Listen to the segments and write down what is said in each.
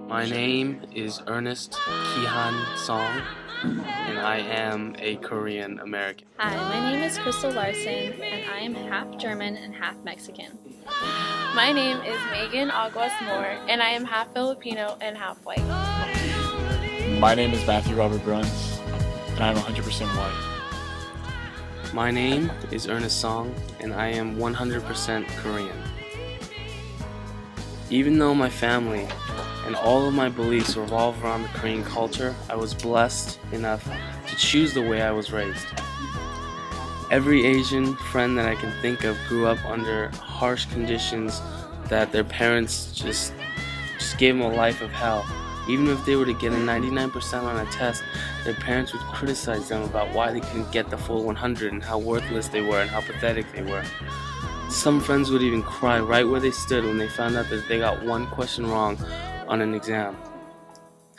My name is Ernest Kihan Song, and I am a Korean American. Hi, my name is Crystal Larson, and I am half German and half Mexican. My name is Megan Aguas Moore, and I am half Filipino and half white. My name is Matthew Robert Bruns, and I'm 100% white. My name is Ernest Song, and I am 100% Korean. Even though my family and all of my beliefs revolve around the Korean culture, I was blessed enough to choose the way I was raised. Every Asian friend that I can think of grew up under harsh conditions that their parents just gave them a life of hell. Even if they were to get a 99% on a test, their parents would criticize them about why they couldn't get the full 100 and how worthless they were and how pathetic they were. Some friends would even cry right where they stood when they found out that they got one question wrong on an exam.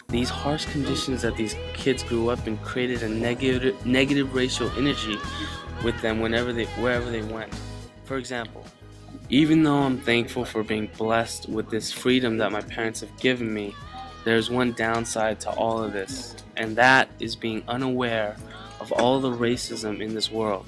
These harsh conditions that these kids grew up in created a negative racial energy with them wherever they went. For example, even though I'm thankful for being blessed with this freedom that my parents have given me, there's one downside to all of this, and that is being unaware of all the racism in this world.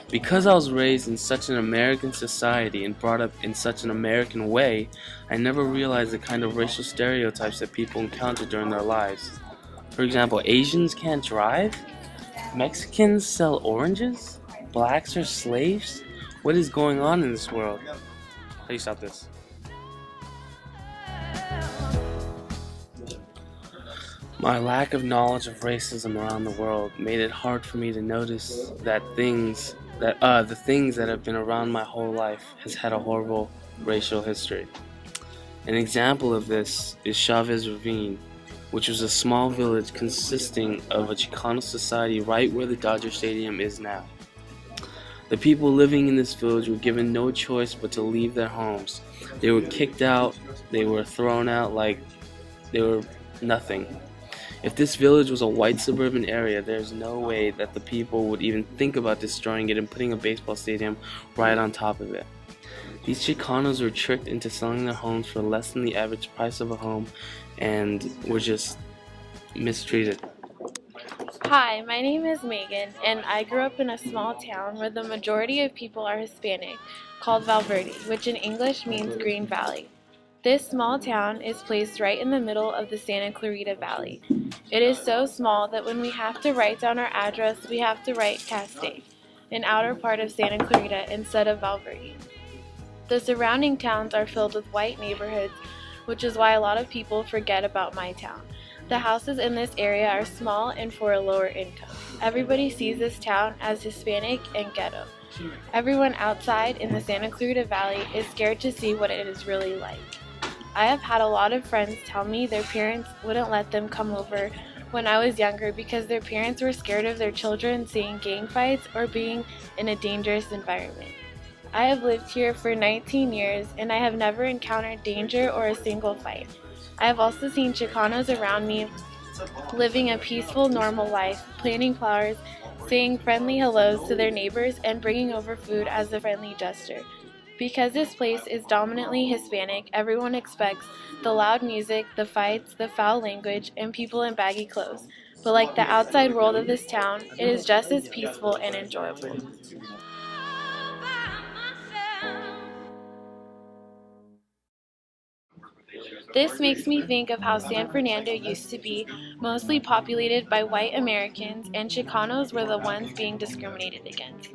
Because I was raised in such an American society and brought up in such an American way, I never realized the kind of racial stereotypes that people encounter during their lives. For example, Asians can't drive? Mexicans sell oranges? Blacks are slaves? What is going on in this world? How do you stop this? My lack of knowledge of racism around the world made it hard for me to notice that the things that have been around my whole life has had a horrible racial history. An example of this is Chavez Ravine, which was a small village consisting of a Chicano society right where the Dodger Stadium is now. The people living in this village were given no choice but to leave their homes. They were kicked out, they were thrown out like they were nothing. If this village was a white suburban area, there's no way that the people would even think about destroying it and putting a baseball stadium right on top of it. These Chicanos were tricked into selling their homes for less than the average price of a home and were just mistreated. Hi, my name is Megan, and I grew up in a small town where the majority of people are Hispanic, called Valverde, which in English means Green Valley. This small town is placed right in the middle of the Santa Clarita Valley. It is so small that when we have to write down our address, we have to write Castaic, an outer part of Santa Clarita, instead of Valverde. The surrounding towns are filled with white neighborhoods, which is why a lot of people forget about my town. The houses in this area are small and for a lower income. Everybody sees this town as Hispanic and ghetto. Everyone outside in the Santa Clarita Valley is scared to see what it is really like. I have had a lot of friends tell me their parents wouldn't let them come over when I was younger because their parents were scared of their children seeing gang fights or being in a dangerous environment. I have lived here for 19 years and I have never encountered danger or a single fight. I have also seen Chicanos around me living a peaceful, normal life, planting flowers, saying friendly hellos to their neighbors, and bringing over food as a friendly gesture. Because this place is dominantly Hispanic, everyone expects the loud music, the fights, the foul language, and people in baggy clothes. But like the outside world of this town, it is just as peaceful and enjoyable. This makes me think of how San Fernando used to be mostly populated by white Americans, and Chicanos were the ones being discriminated against.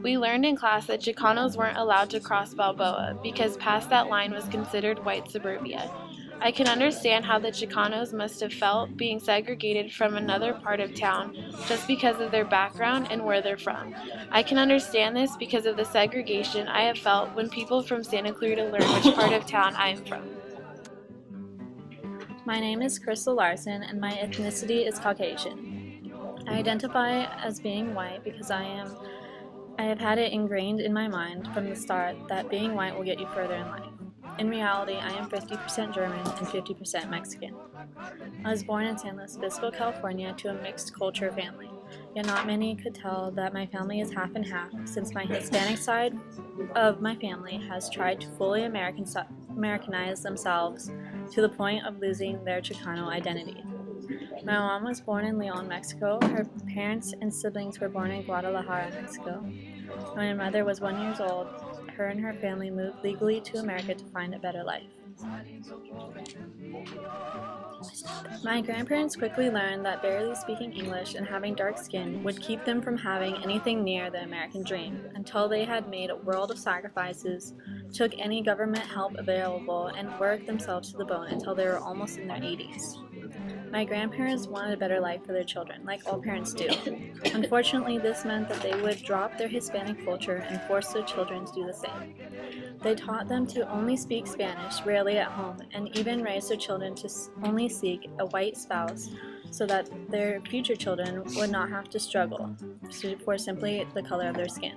We learned in class that Chicanos weren't allowed to cross Balboa because past that line was considered white suburbia. I can understand how the Chicanos must have felt being segregated from another part of town just because of their background and where they're from. I can understand this because of the segregation I have felt when people from Santa Clarita learn which part of town I am from. My name is Crystal Larson, and my ethnicity is Caucasian. I identify as being white because I have had it ingrained in my mind from the start that being white will get you further in life. In reality, I am 50% German and 50% Mexican. I was born in San Luis Obispo, California, to a mixed culture family. Yet not many could tell that my family is half and half, since my Hispanic side of my family has tried to fully Americanize themselves to the point of losing their Chicano identity. My mom was born in Leon, Mexico. Her parents and siblings were born in Guadalajara, Mexico. When my mother was 1 year old, her and her family moved legally to America to find a better life. My grandparents quickly learned that barely speaking English and having dark skin would keep them from having anything near the American dream, until they had made a world of sacrifices, took any government help available, and worked themselves to the bone until they were almost in their 80s. My grandparents wanted a better life for their children, like all parents do. Unfortunately, this meant that they would drop their Hispanic culture and force their children to do the same. They taught them to only speak Spanish, rarely at home, and even raised their children to only seek a white spouse so that their future children would not have to struggle for simply the color of their skin.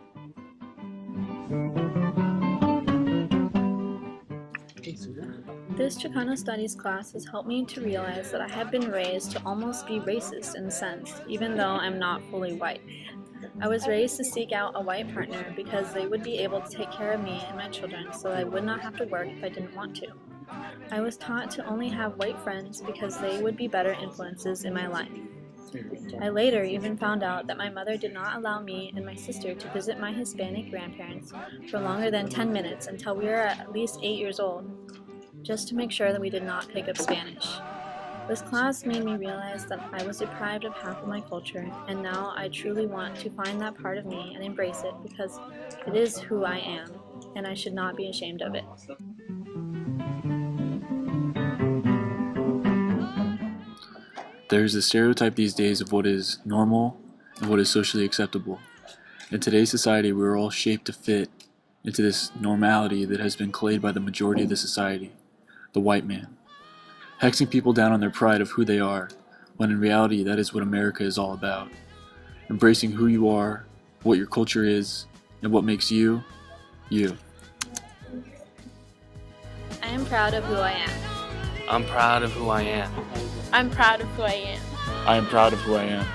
This Chicano Studies class has helped me to realize that I have been raised to almost be racist in a sense, even though I'm not fully white. I was raised to seek out a white partner because they would be able to take care of me and my children so I would not have to work if I didn't want to. I was taught to only have white friends because they would be better influences in my life. I later even found out that my mother did not allow me and my sister to visit my Hispanic grandparents for longer than 10 minutes until we were at least 8 years old, just to make sure that we did not pick up Spanish. This class made me realize that I was deprived of half of my culture, and now I truly want to find that part of me and embrace it because it is who I am, and I should not be ashamed of it. There's a stereotype these days of what is normal and what is socially acceptable. In today's society, we're all shaped to fit into this normality that has been claimed by the majority of the society, the white man, hexing people down on their pride of who they are, when in reality that is what America is all about. Embracing who you are, what your culture is, and what makes you, you. I am proud of who I am. I'm proud of who I am. I'm proud of who I am. I am proud of who I am.